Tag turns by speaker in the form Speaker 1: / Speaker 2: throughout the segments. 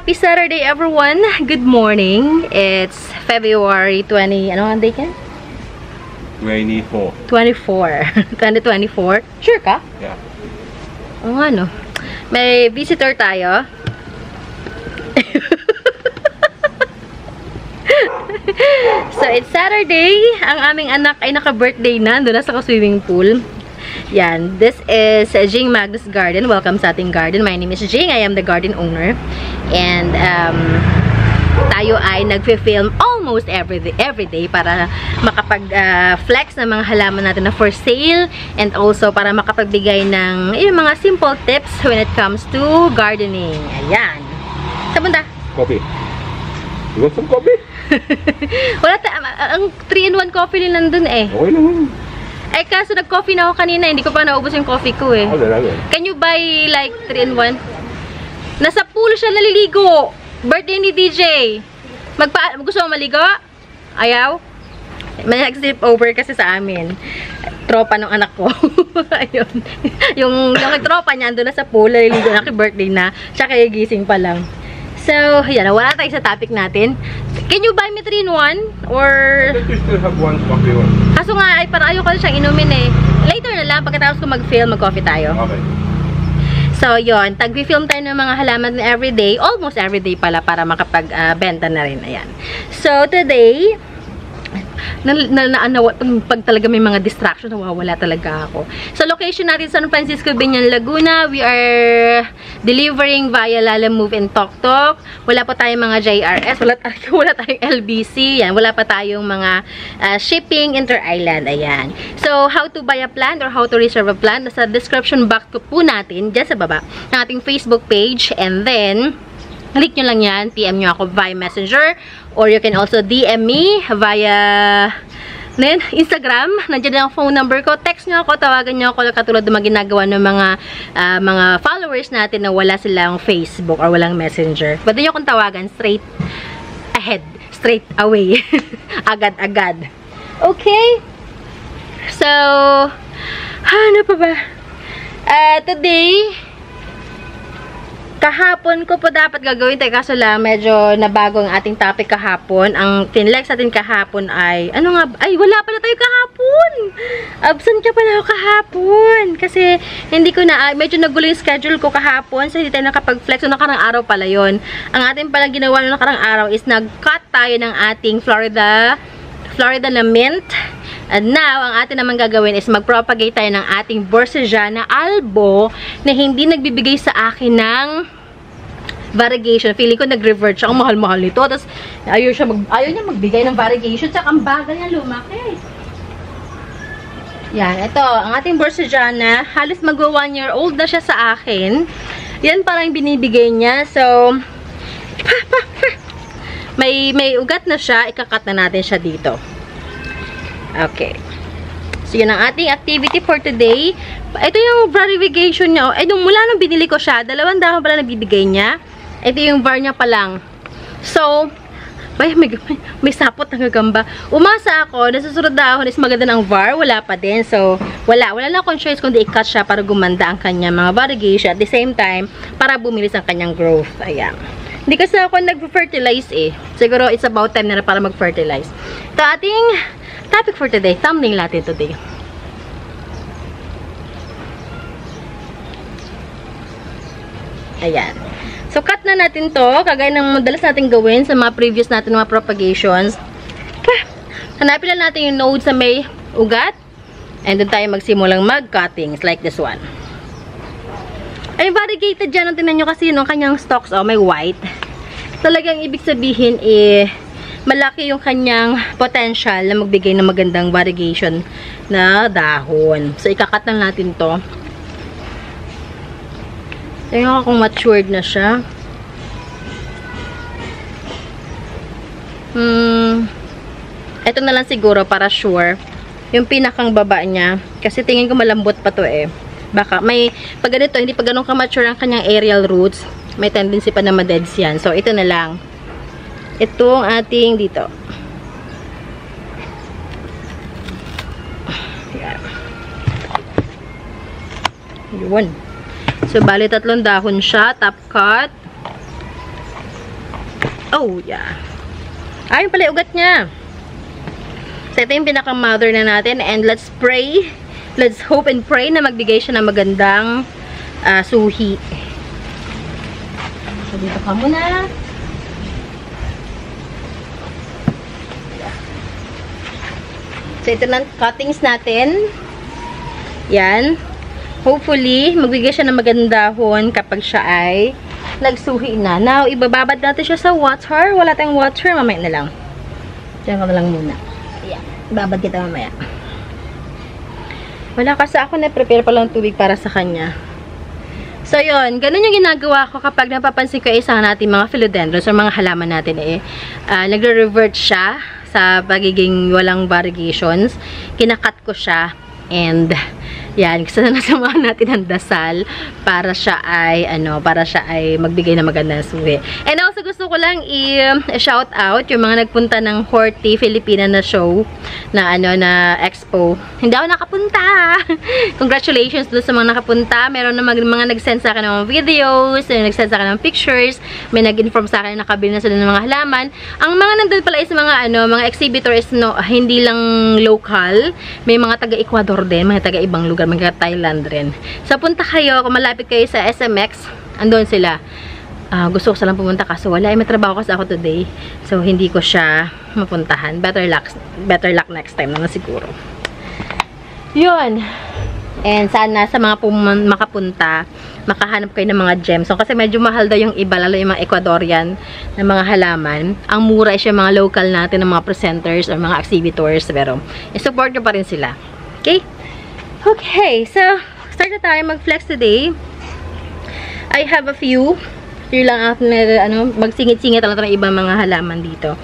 Speaker 1: Happy Saturday, everyone! Good morning. It's February 20... Ano ang day ka?
Speaker 2: 24.
Speaker 1: 2024. Sure ka?
Speaker 2: Yeah.
Speaker 1: Oo nga, no? May visitor tayo. So, it's Saturday. Ang aming anak ay naka-birthday na. Doon na sa swimming pool. Yan. This is Jing Magnus Garden. Welcome sa ating garden. My name is Jing. I am the garden owner. And, tayo ay nagfe-film almost every day para makapag-flex ng mga halaman natin na for sale and also para makapagbigay ng mga simple tips when it comes to gardening. Ayan. Saan punta?
Speaker 2: Coffee. You want some coffee?
Speaker 1: Wala ang 3-in-1 coffee din nandun eh.
Speaker 2: Okay naman.
Speaker 1: Eh kaso nag-coffee na ako kanina, hindi ko pa naubos yung coffee ko eh. Can you buy like 3-in-1? Nasa pool siya naliligo. Birthday ni DJ. Gusto mo maligo? Ayaw? May nag-sleep over kasi sa amin. Tropa ng anak ko. Ayun. Yung tropa niya, andun na sa pool, naliligo na, birthday na. Siya kaya gising pa lang. So, yan. Wala tayo sa topic natin. Can you buy me 3-in-1? Or...
Speaker 2: I think you still have one coffee one.
Speaker 1: Kaso nga, ay parang ayoko na siyang inumin eh. Later na lang, pagkatapos ko mag-film, mag-coffee tayo.
Speaker 2: Okay. So, yun. Tag-film tayo ng mga halaman everyday. Almost everyday pala para makapag-benta na rin. Ayan. So, today, pag talaga may mga distraction, nawawala talaga ako. So, location natin San Francisco, Binyan, Laguna. We are delivering via Lala Move and Tok Tok. Wala pa tayong mga JRS. Wala tayong LBC. Yan. Wala pa tayong mga shipping inter-island. Ayan. So, how to buy a plant or how to reserve a plant? Nasa description box ko po natin, dyan sa baba, ng ating Facebook page. And then, click nyo lang yan. PM nyo ako via Messenger. Or you can also DM me via Instagram. Nandiyan ang phone number ko. Text nyo ako, tawagan nyo ako katulad ng mga ginagawa ng mga followers natin na wala silang Facebook or walang Messenger. Pwede nyo akong tawagan straight ahead. Straight away. Agad-agad. Okay? So, ano pa ba? Today, kahapon ko po dapat gagawin tayo kaso lang medyo nabago ang ating topic kahapon. Ang tinlex natin kahapon ay ano nga? Ay, wala pala tayo kahapon! Absent ka pala ako kahapon. Kasi hindi ko na, medyo nagulo yung schedule ko kahapon so hindi tayo nakapag-flex. So nakarang araw pala yon. Ang ating pala ginawa na nakarang araw is nag-cut tayo ng ating Florida na mint. And now, ang atin naman gagawin is mag-propagate tayo ng ating Borsajana albo na hindi nagbibigay sa akin ng variegation. Feeling ko nag-revert siya. Ang mahal-mahal nito. Tapos, ayaw niya magbigay ng variegation. Tsaka ang bagal niya lumaki. Yan. Ito, ang ating Borsajana. Halos mag-1 year old na siya sa akin. Yan parang binibigay niya. So, may ugat na siya. Ikakat na natin siya dito. Okay. So, yun ang ating activity for today. Ito yung variegation niya. Mula nung binili ko siya, 2 dahon pala nabibigay niya. Ito yung var niya pa lang. So, may sapot ng gagamba. Umasa ako, nasusunod dahon is maganda ng var. Wala pa din. So, wala na akong choice kundi i-cut siya para gumanda ang kanyang mga variegation. At the same time, para bumilis ang kanyang growth. Ayan. Hindi kasi ako nag-fertilize eh. Siguro, it's about time na para mag-fertilize. Ito ating topic for today. Thumbnail natin today. Ayan. So, cut na natin to. Kagaya ng madalas natin gawin sa mga previous natin mga propagations. Hanapin lang natin yung node sa may ugat. And doon tayo magsimulang mag-cuttings like this one. Ay, variegated dyan. Tingnan nyo kasi yung kanyang stalks. Oh, may white. Talagang ibig sabihin malaki yung kanyang potential na magbigay ng magandang variegation na dahon. So, ikakat lang natin to. Tingnan ko kung matured na siya. Ito na lang siguro para sure. Yung pinakang baba niya. Kasi tingin ko malambot pa to eh. Baka pag ganito, hindi pa ganun ka-mature ang kanyang aerial roots. May tendency pa na ma-deads yan. So, ito na lang. Ito ang ating dito. Ayan. Yun. So, bali 3 dahon siya. Top cut.
Speaker 1: Oh, yeah. Ayun pala yung ugat niya. So, ito yung pinaka-mother na natin. And let's pray. Let's hope and pray na magbigay siya ng magandang suhi. So, dito ka muna. So, ito na cuttings natin. Yan. Hopefully, magbigay siya ng magandahon kapag siya ay nagsuhi na. Now, ibababad natin siya sa water. Wala tayong water. Mamaya na lang. Diyan ko na lang muna. Ayan. Ibabad kita mamaya. Wala kasi ako na-prepare pa lang tubig para sa kanya. So, yun. Ganun yung ginagawa ko kapag napapansin ko isa natin mga philodendrons or mga halaman natin nagre-revert siya sa pagiging walang variegations. Kinakat ko siya. And, yan, gusto na nasamahan natin ang dasal para siya ay, magbigay na magandang suhi. And also, gusto ko lang i-shout out yung mga nagpunta ng Horti Filipina na show, na expo. Hindi ako nakapunta! Congratulations doon sa mga nakapunta. Meron na mga nag-send sa akin ng videos, nag-send sa akin ng pictures, may nag-inform sa akin na nakabili na sila ng mga halaman. Ang mga nandun pala is mga exhibitors, hindi lang local, may mga taga-Ecuador din, mga taga-ibang lugar, mga Thailand rin. So, punta kayo, kung malapit kayo sa SMX, andun sila. Gusto ko silang pumunta kaso wala. May trabaho kasi ako today. So, hindi ko siya mapuntahan. Better luck next time naman siguro. Yun. And sana sa mga makapunta, makahanap kayo ng mga gems. So, kasi medyo mahal daw yung iba, lalo yung mga Ecuadorian na mga halaman. Ang mura is yung mga local natin, ng mga presenters or mga exhibitors. Pero, i-support nyo pa rin sila. Okay? Okay. So, start na tayo mag-flex today. I have a few. Yun lang ako magsingit-singit lang ito ng ibang mga halaman dito.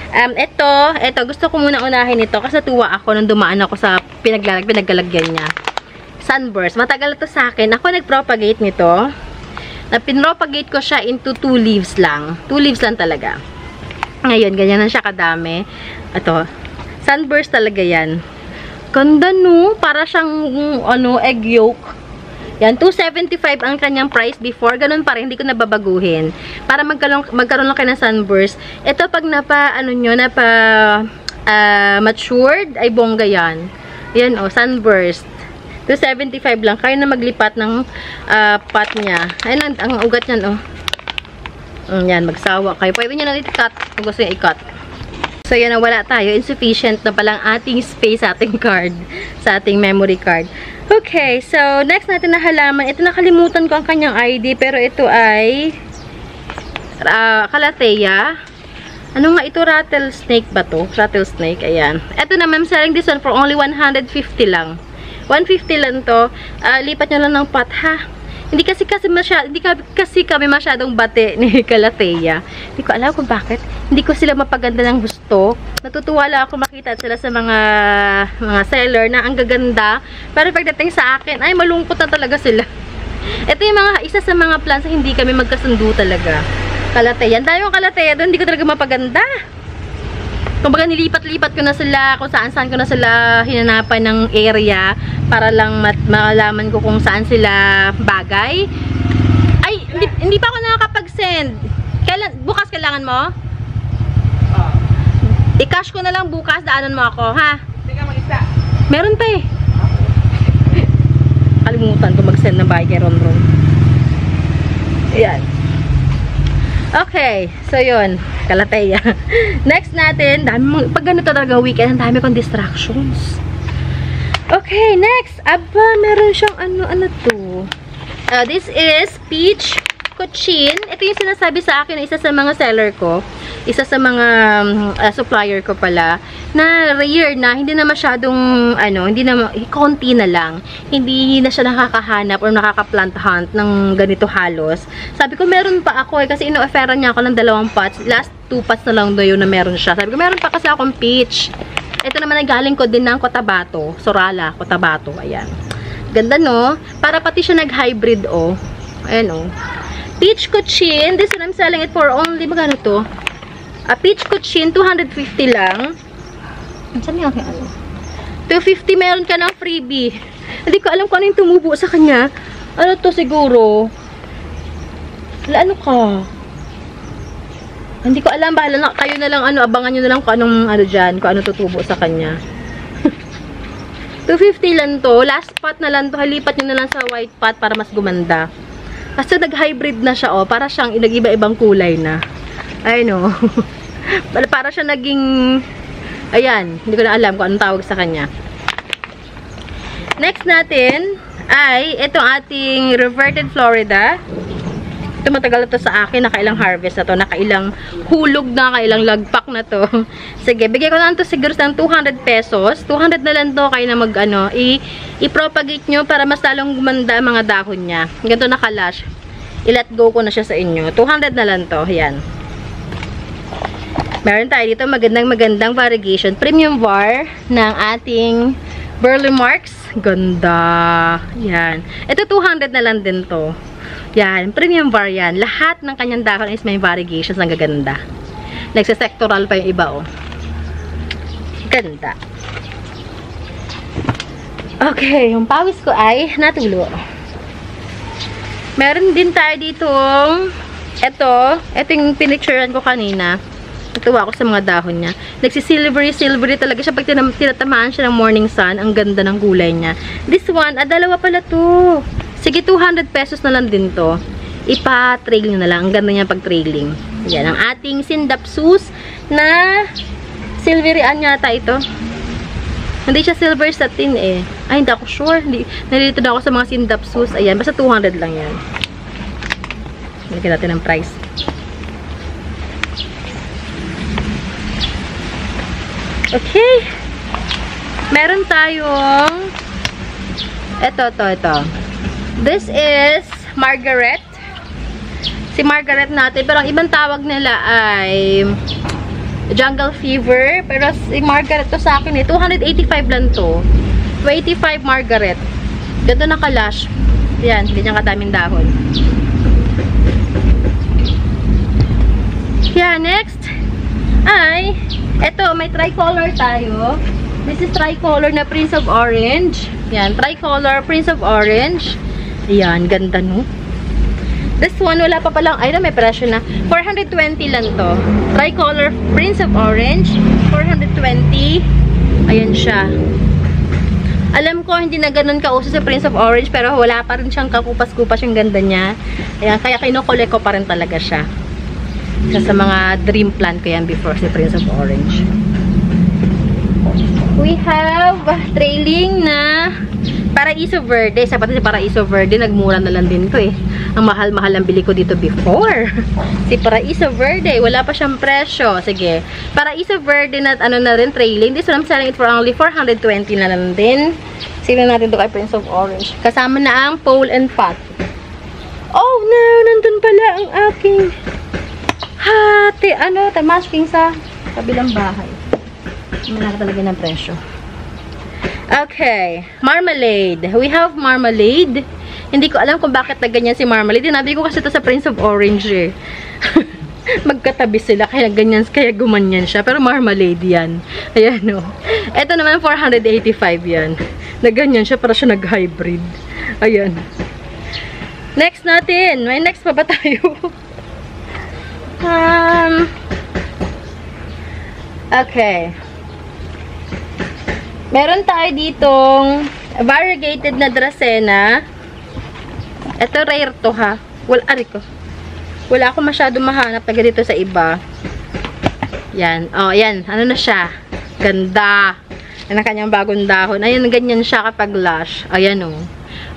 Speaker 1: Ito, gusto ko muna unahin ito kasi tuwa ako nung dumaan ako sa pinaglalagyan niya. Sunburst. Matagal ito sa akin. Ako nag-propagate nito. Pinropagate ko siya into 2 leaves lang. 2 leaves lang talaga. Ngayon, ganyan na siya kadami. Ito. Sunburst talaga yan. Ganda no. Para siyang egg yolk. Yan, 275 ang kanyang price before. Ganun pa rin, hindi ko nababaguhin. Para magkaroon lang kayo ng sunburst. Ito, pag matured, ay bongga yan. Yan, sunburst. 275 lang. Kaya na maglipat ng pot niya. Ayun, ang ugat niyan, Yan, magsawa kayo. Pwede nyo na i-cut kung gusto nyo i-cut. So, yan na, wala tayo. Insufficient na palang ating space sa ating card. Sa ating memory card. Okay, so, next natin na halaman. Ito, nakalimutan ko ang kanyang ID, pero ito ay Calathea. Ano nga ito? Rattlesnake ba to? Rattlesnake, ayan. Ito na, ma'am, selling this one for only 150 lang. 150 lang to. Lipat nyo lang ng pot, ha? Hindi kasi kami masyadong bate ni Calathea. Hindi ko alam kung bakit. Hindi ko sila mapaganda ng gusto. Natutuwa lang ako makita sila sa mga seller na ang gaganda. Pero pagdating sa akin, ay malungkot na talaga sila. Ito yung isa sa mga plants na hindi kami magkasundo talaga. Calathea. Ang dami yung Calathea doon, hindi ko talaga mapaganda. Kumbaga nilipat-lipat ko na sila, kung saan-saan ko na sila hinanapan ng area para lang malaman ko kung saan sila bagay. Ay, hindi pa ako nakakapag-send. Bukas kailangan mo? I-cash ko na lang bukas, daanan mo ako, ha?
Speaker 3: Hindi ka mag-isa.
Speaker 1: Meron pa eh. Kalimutan ko mag-send ng bagay kay Ronron. Ayan. Okay, so yun, Calathea. Next natin, pag ganito talaga weekend, ang dami kong distractions. Okay, next. Aba, meron siyang ano to. This is peach cochin. Ito yung sinasabi sa akin na isa sa mga seller ko. Isa sa mga supplier ko pala. Na rare na, hindi na masyadong, konti na lang. Hindi na siya nakakahanap or nakaka-plant hunt ng ganito halos. Sabi ko, meron pa ako kasi ino-offeran niya ako ng 2 pots. Last 2 pots na lang doon na meron siya. Sabi ko, meron pa kasi akong peach. Ito naman ay galing ko din ng Cotabato. Sorala, Cotabato. Ayan. Ganda, no? Para pati siya nag-hybrid, Ayan, Peach cochin. This one I'm selling it for only, magkano to? Peach cochin, 250 lang. Saan yung aking 250, meron ka ng freebie. Hindi ko alam kung ano yung tumubo sa kanya. Ano to siguro? Ano ka? Hindi ko alam, bahala na, kayo na lang, abangan nyo na lang kung anong, dyan, kung ano tutubo sa kanya. 250 lang to. Last pot na lang to. Halipat nyo na lang sa white pot para mas gumanda. Kasi nag-hybrid na siya, para siyang nag-iba-ibang kulay na. I know. Para siya naging, ayan, hindi ko na alam kung anong tawag sa kanya. Next natin ay itong ating reverted Florida. Ito matagal na to sa akin, nakailang harvest na to, nakailang hulog na, nakailang lagpak na to. Sige, bigay ko na to siguro ng 200 pesos. 200 na lang to, kayo na mag i-propagate nyo para mas lalong gumanda ang mga dahon niya. Ganito nakalash. I-let go ko na siya sa inyo. 200 na lang to, yan. Meron tayo dito magandang variegation. Premium var ng ating Burle Marx. Ganda. Yan. Ito 200 na lang din to. Yan, premium var yan. Lahat ng kanyang dahon is may variegations na gaganda. Nagsasectoral pa yung iba, Ganda. Okay, yung pawis ko ay natulo. Meron din tayo ditong ito yung pinicturean ko kanina. Natuwa ako sa mga dahon niya. Nagsisilvery talaga siya pag tinatamaan siya ng morning sun. Ang ganda ng gulay niya. This one, dalawa pala to. Sige, 200 pesos na lang din to. Ipa-trail nyo na lang. Ang ganda niya pag-trailing. Yan, ang ating Sindapsus na silvery yata ito. Hindi siya silver satin Ay, hindi ako sure. Nalilito na ako sa mga Sindapsus. Ayan, basta 200 lang yan. Lagyan natin ang price. Okay. Meron tayong ito. This is Margaret. Si Margaret natin. Pero ang ibang tawag nila ay Jungle Fever. Pero si Margaret to sa akin 285 lang to. 285 Margaret. Ganda nakalash. Yan. Hindi niya kadaming dahon. Yeah, next ay ito, may tricolor tayo. This is tricolor na Prince of Orange. Yan, tricolor Prince of Orange. Ayan, ganda no. This one, wala pa palang, may presyo na. 420 lang to. Tricolor Prince of Orange. 420. Ayan siya. Alam ko, hindi na ganun kauso si Prince of Orange, pero wala pa rin siyang kakupas-kupas yung ganda niya. Ayan, kaya kinukolek ko pa rin talaga siya. Isa sa mga dream plant ko yan before si Prince of Orange. We have trailing na Paraiso Verde. Sapat si Paraiso Verde, nagmura na lang din to Ang mahal-mahal ang bili ko dito before. Si Paraiso Verde, wala pa siyang presyo. Sige. Paraiso Verde na na rin trailing. This one I'm selling it for only 420 na lang din. Sino natin to kay Prince of Orange. Kasama na ang pole and pot. Oh no, nandun pala ang aking tamasking sa kabilang bahay. Malaki talaga ng presyo. Okay. Marmalade. We have marmalade. Hindi ko alam kung bakit na ganyan si marmalade. Tinabi ko kasi ito sa Prince of Orange Magkatabi sila. Kaya ganyan, kaya gumanyan siya. Pero marmalade yan. Ayan Ito naman 485 yan. Na ganyan siya para siya nag-hybrid. Ayan. Next natin. May next pa ba tayo? Okay. Meron tayo ditong variegated na Dracena. Ito rare to Wala ako masyado mahanap na ganito sa iba. Yan. Yan. Ano na siya? Ganda. Yan ang kanyang bagong dahon. Ayan, ganyan siya kapag lush. Ayan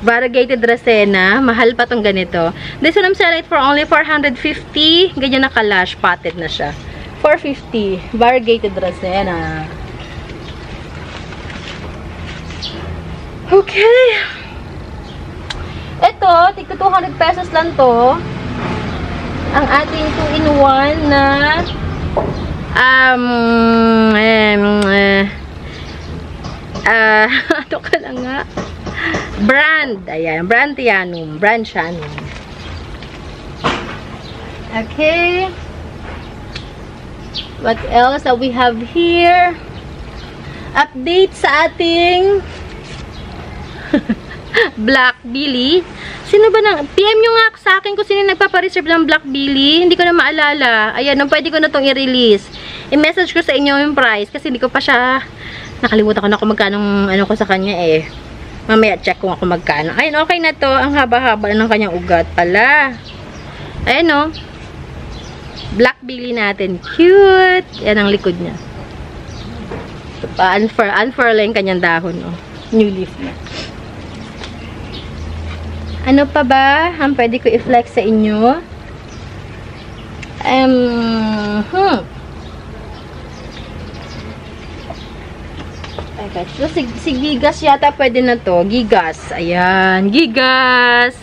Speaker 1: Variegated Dracena. Mahal pa tong ganito. This one I'm selling it for only 450. Ganyan nakalash. Potted na siya. 450. Variegated Dracena. Okay. Ito, tigto 200 pesos lang to. Ang ating 2-in-1 na ano ka lang nga? Brand. Ayan, Brantianum. Brantianum. Okay. What else that we have here? Update sa ating Black Billy.
Speaker 2: Sino ba nang... PM nyo nga sa akin kung sino nagpapareserve ng Black Billy. Hindi ko na maalala. Ayan, pwede ko na itong i-release. I-message ko sa inyo yung price kasi hindi ko pa siya... Nakalimutan ko na kung magkano ano ko sa kanya eh. Mamaya check kung ako magkano. Ayun, okay na to. Ang haba-haba ng kanyang ugat pala. Ayan o. Black Billy natin. Cute. Yan ang likod niya. Unfurl yung kanyang dahon. Oh. New leaf na. Ano pa ba ang pwede ko i-flex sa inyo? Okay. So, si Gigas yata pwede na to. Gigas. Ayan. Gigas.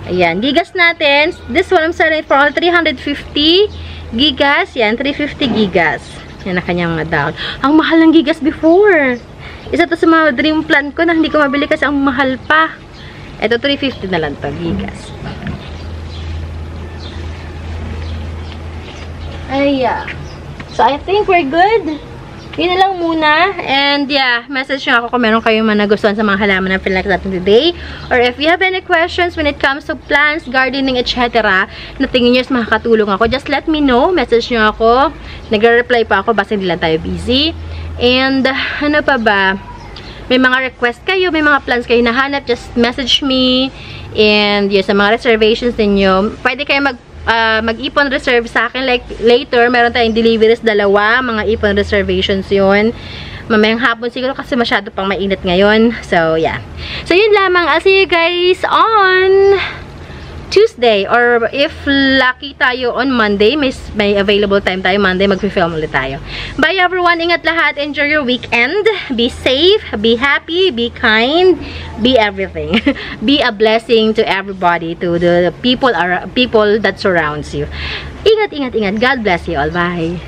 Speaker 2: Ayan. Gigas natin. This one I'm selling it for only 350. Gigas. Yan. 350 Gigas. Yan na kanyang dahon. Ang mahal ng Gigas before. Isa to sa mga dream plan ko na hindi ko mabili kasi ang mahal pa. Ito, 350 na lang to, Gigas. Ayan. So, I think we're good. Yun na lang muna. And, yeah, message nyo ako kung meron kayong nagustuhan sa mga halaman na pinag natin today. Or if you have any questions when it comes to plants, gardening, etc. na tingin nyo is makakatulong ako, just let me know. Message nyo ako. Nagre-reply pa ako basta hindi lang tayo busy. And, ano pa ba? May mga request kayo, may mga plans kayo nahanap, just message me. And yun, sa mga reservations ninyo, pwede kayo mag-ipon reserve sa akin. Like, later, meron tayong deliveries, dalawa, mga ipon reservations yun. Mamayang hapon siguro kasi masyado pang mainit ngayon. So, yeah. So, yun lamang. I'll see you guys on Tuesday. Or if lucky tayo on Monday, may available time tayo Monday, mag-film ulit tayo. Bye everyone, ingat lahat, enjoy your weekend, be safe, be happy, be kind, be everything. Be a blessing to everybody, to the people that surrounds you. Ingat, ingat, ingat. God bless you all. Bye.